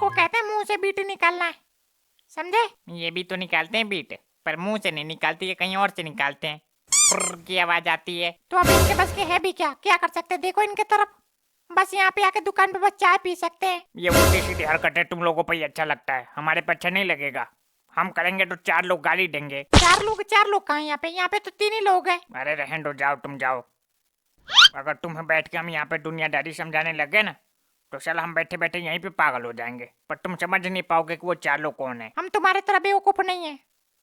इसको कहते हैं मुंह से बीट निकालना है, समझे? ये भी तो निकालते हैं बीट, पर मुंह से नहीं निकालती है, कहीं और से निकालते हैं। फुर्र की आवाज आती है। तो अब इनके बस के है भी क्या? क्या कर सकते हैं? देखो इनके तरफ, बस यहाँ पे आके दुकान पे बस चाय पी सकते हैं। ये उल्टी सीधी हरकतें तुम लोगों पर ही अच्छा लगता है, हमारे पे अच्छा नहीं लगेगा। हम करेंगे तो 4 लोग गाली देंगे। 4 लोग कहाँ यहाँ पे? यहाँ पे तो 3 ही लोग हैं। अरे रहने दो, जाओ तुम जाओ। अगर तुम्हें बैठ के हम यहाँ पे दुनियादारी समझाने लगे ना, तो साला हम बैठे बैठे यहीं पे पागल हो जाएंगे। पर तुम समझ नहीं पाओगे कि वो 4 लोग कौन है। हम तुम्हारे तरह बेवकूफ नहीं है।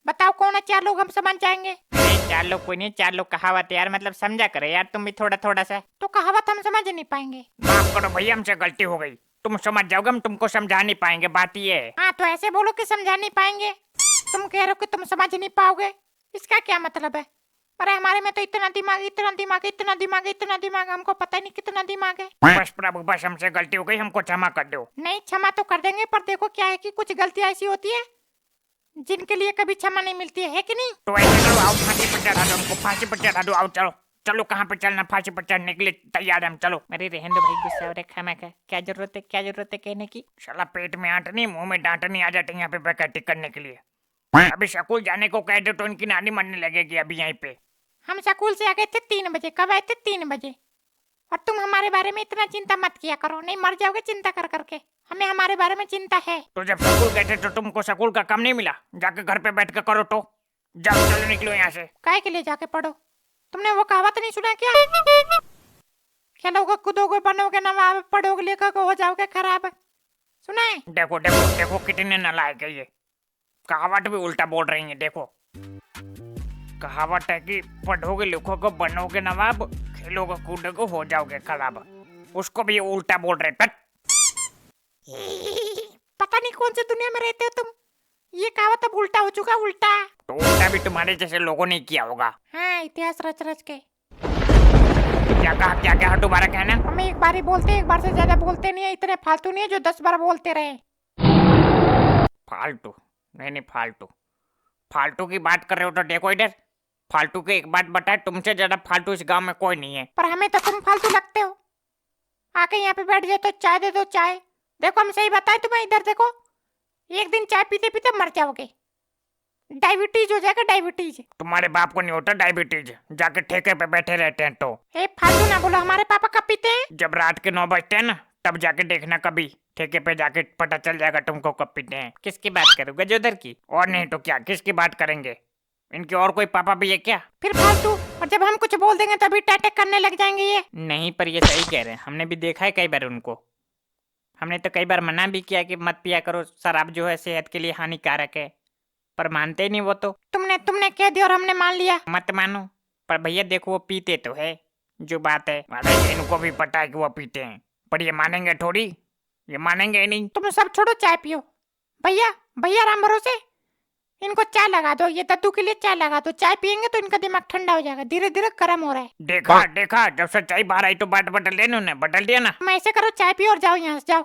बताओ कौन है 4 लोग, हम समझ जाएंगे। अरे 4 लोग कोई नहीं, 4 लोग कहावत यार, मतलब समझा करे यार तुम भी थोड़ा थोड़ा सा। तो कहावत हम समझ नहीं पाएंगे। माफ करो भैया, हमसे गलती हो गई। तुम समझ जाओगे, हम तुमको समझा नहीं पाएंगे, बात ये है। हाँ तो ऐसे बोलो कि समझा नहीं पाएंगे। तुम कह रहे हो कि तुम समझ नहीं पाओगे, इसका क्या मतलब है? अरे हमारे में तो इतना दिमाग, इतना दिमाग, इतना दिमाग, इतना दिमाग, हमको पता नहीं कितना दिमाग है। बस प्रभु बस, हमसे गलती हो गई, हमको क्षमा कर दो। नहीं क्षमा तो कर देंगे, पर देखो क्या है कि कुछ गलतियां ऐसी होती है जिनके लिए कभी क्षमा नहीं मिलती है कि नहीं? तो ऐसे करो, आओ फांसी पर चढ़ा दो हमको, फांसी पर चढ़ा दो। आओ चलो चलो, कहाँ पे चलना? फांसी पर चढ़ने के लिए तैयार है हम, चलो। अरे रहने दो भाई, गुस्सा हो रहा है खामा का। क्या जरूरत है कहने की? साला पेट में आंटनी, मुंह में डांटनी आ जाती है यहाँ पे बैकैटिंग करने के लिए। अभी स्कूल जाने को कह दो तो इनकी नानी मरने लगेगी अभी यहीं पे। हम स्कूल से आ गए थे 3 बजे। कब आए थे? 3 बजे। और तुम हमारे बारे में इतना चिंता मत किया करो, नहीं मर जाओगे चिंता कर करके। हमें हमारे बारे में चिंता है। तो जब स्कूल गए थे तो तुमको स्कूल का काम नहीं मिला? जाके घर पे बैठ के करो तो। जाओ चलो, निकलो यहाँ से। काहे के लिए जाके पढ़ो? तुमने वो कहावत नहीं सुना क्या? खेलोगे कूदोगे बनोगे नवाब, पढ़ोगे लिखोगे हो जाओगे खराब। सुना है? देखो देखो देखो, कितने नालायक है ये। कहावत भी उल्टा बोल रही है, देखो। कहावत है कि पढ़ोगे लिखोगे बनोगे नवाब, खेलोगे कूदोगे हो जाओगे खराब। उसको भी उल्टा बोल रहे थे। पता नहीं कौन सी दुनिया में रहते हो तुम। ये कहावत अब उल्टा हो चुका, उल्टा। तो उल्टा भी तुम्हारे जैसे लोगों ने किया होगा। हाँ, इतिहास रच रच के। क्या कहा? क्या क्या? दोबारा कहना। हम एक बार ही बोलते हैं, एक बार से ज्यादा बोलते नहीं है। इतने फालतू नहीं है जो 10 बार बोलते रहे। फालतू नहीं नहीं, फालतू फालतू की बात कर रहे हो तो देखो इधर। फालतू की एक बात बताए, तुमसे ज्यादा फालतू इस गांव में कोई नहीं है। पर हमें तो तुम फालतू लगते हो। आके यहाँ पे बैठ जाओ तो चाय दे दो, चाय। देखो हम सही बताए तुम्हें, इधर देखो। एक दिन चाय पीते पीते मर जाओगे, डायबिटीज हो जाएगा, डायबिटीज। तुम्हारे बाप को नहीं होता डायबिटीज? जाके ठेके पे बैठे रहते हैं तो। ए फालतू ना बोलो, हमारे पापा कब पीते हैं? जब रात के 9 बजते हैं ना, तब जाके देखना कभी ठेके पे जाके, पता चल जाएगा तुमको कब पीते हैं। किसकी बात करोगे? जोधर की? और नहीं तो क्या, किसकी बात करेंगे? इनके और कोई पापा भी है क्या? फिर फालतू। और जब हम कुछ बोल देंगे तभी टैटक करने लग जाएंगे ये। नहीं, पर ये सही कह रहे हैं, हमने भी देखा है कई बार उनको। हमने तो कई बार मना भी किया कि मत पिया करो, शराब जो है सेहत के लिए हानिकारक है, पर मानते ही नहीं वो तो। तुमने कह दिया और हमने मान लिया। मत मानो, पर भैया देखो वो पीते तो है, जो बात है। अरे इनको भी पता है कि वो पीते हैं, पर ये मानेंगे थोड़ी, ये मानेंगे ही नहीं। तुम सब छोड़ो, चाय पियो। भैया भैया राम भरोसे, इनको चाय लगा दो। ये दद्दू के लिए चाय लगा दो। चाय पियेंगे तो इनका दिमाग ठंडा हो जाएगा। धीरे धीरे गर्म हो रहा है। देखा देखा, जब सच्चाई बाहर आई तो बात बदल दी इन्होंने, बदल दिया ना। तुम ऐसे करो, चाय पियो और जाओ यहाँ से, जाओ।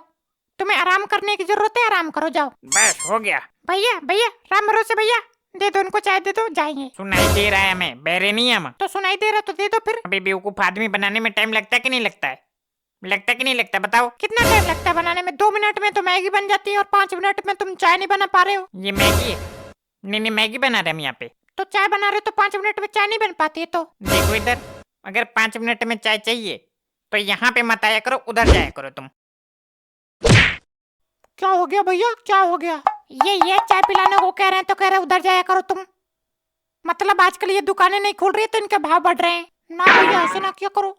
तुम्हें आराम करने की जरूरत है, आराम करो, जाओ। बस हो गया। भैया भैया राम भरोसे, भैया दे दो उनको चाय, दे दो, जाएंगे। सुनाई दे रहा है हमें, बहरे नहीं है हम। तो सुनाई दे रहा तो दे दो फिर। अभी बेवकूफ आदमी बनाने में टाइम लगता है कि नहीं लगता है? लगता है कि नहीं लगता, बताओ। कितना टाइम लगता है बनाने में? 2 मिनट में तो मैगी बन जाती है और 5 मिनट में तुम चाय नहीं बना पा रहे हो। ये मैगी है? नहीं नहीं, मैगी बना रहे हम यहाँ पे। तो चाय बना रहे हो तो 5 मिनट में चाय नहीं बन पाती है तो। देखो इधर, अगर 5 मिनट में चाय चाहिए तो यहाँ पे मत आया करो, उधर जाया करो तुम। क्या हो गया भैया, क्या हो गया? ये चाय पिलाने को कह रहे हैं तो कह रहे उधर जाया करो तुम। मतलब आजकल ये दुकानें नहीं खुल रही तो इनके भाव बढ़ रहे हैं ना। भैया ऐसे ना क्या करो,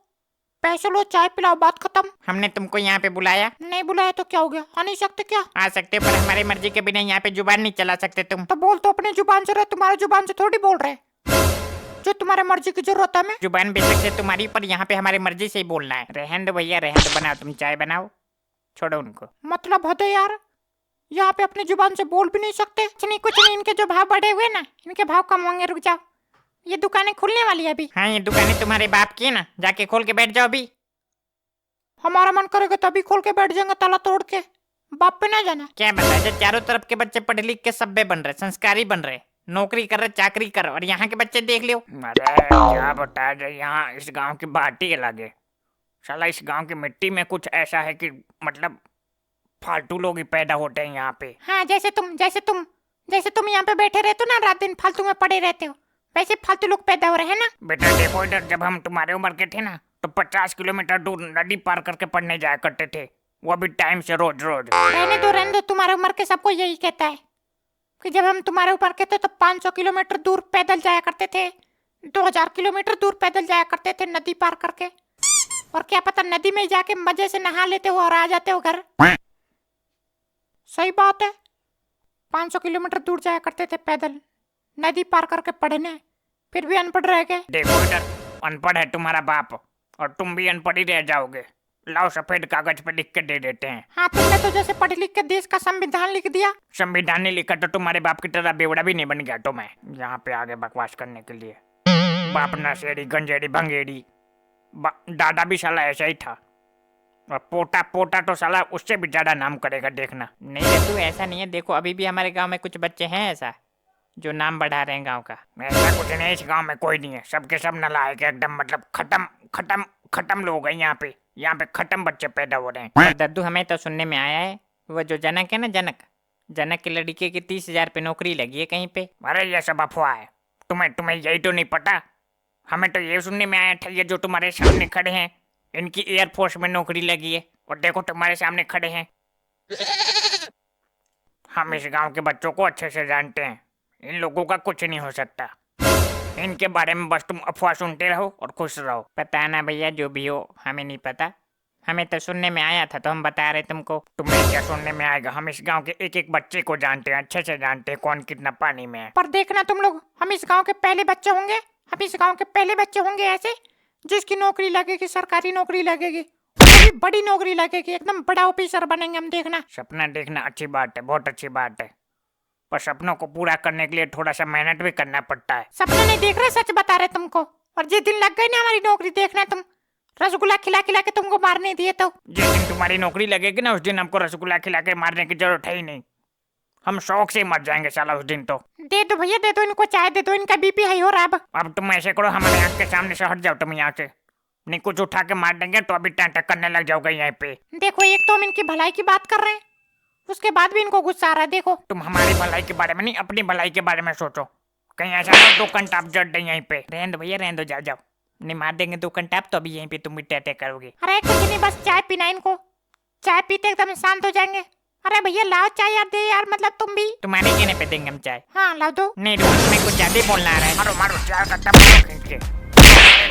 पैसे लो, चाय पिलाओ, बात खत्म। हमने तुमको यहाँ पे बुलाया? नहीं बुलाया तो क्या हो गया? आ नहीं सकते क्या? आ सकते, पर हमारी मर्जी के बिना यहाँ पे जुबान नहीं चला सकते तुम। तो बोल तो अपने जुबान से रहे, तुम्हारे जुबान से थोड़ी बोल रहे। जो तुम्हारे मर्जी की जरूरत है हमें। जुबान बेशक से तुम्हारी, पर यहाँ पे हमारी मर्जी से ही बोलना है। रहने दो भैया, रहने दो, बनाओ तुम चाय बनाओ, छोड़ो उनको। मतलब हद है यार, यहाँ पे अपनी जुबान से बोल भी नहीं सकते। कुछ नहीं, इनके जो भाव बढ़े हुए ना, इनके भाव कम होंगे। रुक जाओ, ये दुकानें खुलने वाली है अभी। हाँ, ये दुकानें तुम्हारे बाप की है ना, जाके खोल के बैठ जाओ अभी। हमारा मन करेगा तभी खोल के बैठ जाएंगे ताला तोड़ के। बाप पे ना जाना। क्या बता, जो चारों तरफ के बच्चे पढ़ लिख के सभ्य बन रहे, संस्कारी बन रहे, नौकरी कर रहे, चाकरी कर रहे, और यहाँ के बच्चे देख लो। अरे क्या बताया जाए, यहाँ इस गांव की बात ही अलग है। साला इस गांव की मिट्टी में कुछ ऐसा है कि मतलब फालतू लोग ही पैदा होते हैं यहाँ पे। हाँ, जैसे तुम यहाँ पे बैठे रहते हो ना, रात दिन फालतू में पड़े रहते हो, वैसे फालतू लोग पैदा हो रहे हैं ना। बेटा देखो इधर, जब हम तुम्हारे उम्र के थे ना तो 50 किलोमीटर दूर नदी पार करके पढ़ने जाया करते थे, वो भी टाइम से रोज रोज। रहने दो, तुम्हारे उम्र के सबको यही कहता है कि जब हम तुम्हारे उम्र के थे तो 500 किलोमीटर दूर पैदल जाया करते थे, 2000 किलोमीटर दूर पैदल जाया करते थे नदी पार करके, और क्या पता नदी में जाके मजे से नहा लेते हो और आ जाते हो घर। सही बात है, 500 किलोमीटर दूर जाया करते थे पैदल नदी पार करके पढ़ने, फिर भी अनपढ़ रह गए। देखो इधर, अनपढ़ है तुम्हारा बाप और तुम भी अनपढ़ ही रह जाओगे। लाओ सफेद कागज पे लिख के दे देते हैं। हाँ, तुमने तो जैसे पढ़ लिख के देश का संविधान लिख दिया। संविधान ने लिखा तो तुम्हारे बाप की तरह बेवड़ा भी नहीं बन गया तो मैं यहाँ पे आगे बकवास करने के लिए। बाप नशेड़ी गंजेड़ी भंगेड़ी, दादा भी साला ऐसा ही था, और पोता पोता तो साला उससे भी ज्यादा नाम करेगा, देखना। नहीं लड्डू, ऐसा नहीं है। देखो अभी भी हमारे गांव में कुछ बच्चे हैं ऐसा जो नाम बढ़ा रहे हैं गांव का। ऐसा कुछ नहीं, इस गांव में कोई नहीं है, सबके सब नालायक है एकदम, मतलब खत्म खत्म खत्म लोग हैं यहाँ पे खत्म बच्चे पैदा हो रहे हैं। पर दद्दू, हमें तो सुनने में आया है वो जो जनक है ना, जनक की लड़के की 30,000 पे नौकरी लगी है कहीं पे। अरे ये सब अफवाह है, तुम्हें यही तो नहीं पता। हमें तो ये सुनने में आया था ये जो तुम्हारे सामने खड़े हैं इनकी एयरफोर्स में नौकरी लगी है, और देखो तुम्हारे सामने खड़े हैं। हम इस गांव के बच्चों को अच्छे से जानते हैं, इन लोगों का कुछ नहीं हो सकता। इनके बारे में बस तुम अफवाह सुनते रहो और खुश रहो। पता ना भैया, जो भी हो हमें नहीं पता, हमें तो सुनने में आया था तो हम बता रहे तुमको। तुम्हें क्या सुनने में आएगा, हम इस गांव के एक एक बच्चे को जानते हैं, अच्छे से जानते हैं कौन कितना पानी में है। पर देखना तुम लोग, हम इस गांव के पहले बच्चे होंगे, ऐसे जिसकी नौकरी लगेगी, सरकारी नौकरी लगेगी, वो भी बड़ी नौकरी लगेगी, एकदम बड़ा ऑफिसर बनेंगे हम, देखना। सपना देखना अच्छी बात है, बहुत अच्छी बात है, पर सपनों को पूरा करने के लिए थोड़ा सा मेहनत भी करना पड़ता है। सपना नहीं देख रहे, सच बता रहे तुमको। और जिस दिन लग गई ना हमारी नौकरी, देखना तुम, रसगुल्ला खिला खिला के तुमको मारने दिए तो। जिस दिन तुम्हारी नौकरी लगेगी ना उस दिन हमको रसगुल्ला खिला के मारने की जरूरत है ही नहीं, हम शौक से मर जाएंगे साला उस दिन तो। दे दो भैया, दे दो इनको चाय, दे दो, इनका बीपी हाई हो रहा है अब तुम ऐसे करो, हमारे आँख के सामने से हट जाओ तुम यहाँ से, नहीं कुछ उठा के मार देंगे तो अभी टैंटक करने लग जाओगे यहाँ पे। देखो, एक तो हम इनकी भलाई की बात कर रहे हैं, उसके बाद भी इनको गुस्सा आ रहा है। देखो, तुम हमारी भलाई के बारे में नहीं अपनी भलाई के बारे में सोचो, कहीं ऐसा ना 2 कंटाप जड़ दे यहीं पे। रहने दो भैया, रहने दो, जाओ। नहीं मार देंगे 2 कंटाप तो अभी यहीं पे तुम भी टैटे करोगे। अरे कुछ नहीं, बस चाय पीना इनको, चाय पीते एकदम शांत हो जाएंगे। अरे भैया लाओ चाय यार, दे यार, मतलब तुम भी। तुम्हारे कहने पे देंगे हम चाय। हाँ लाओ दो। नहीं रोज में कुछ ज्यादा बोलना आ रहा है। मारो मारो चाय का टप खींच के। अरे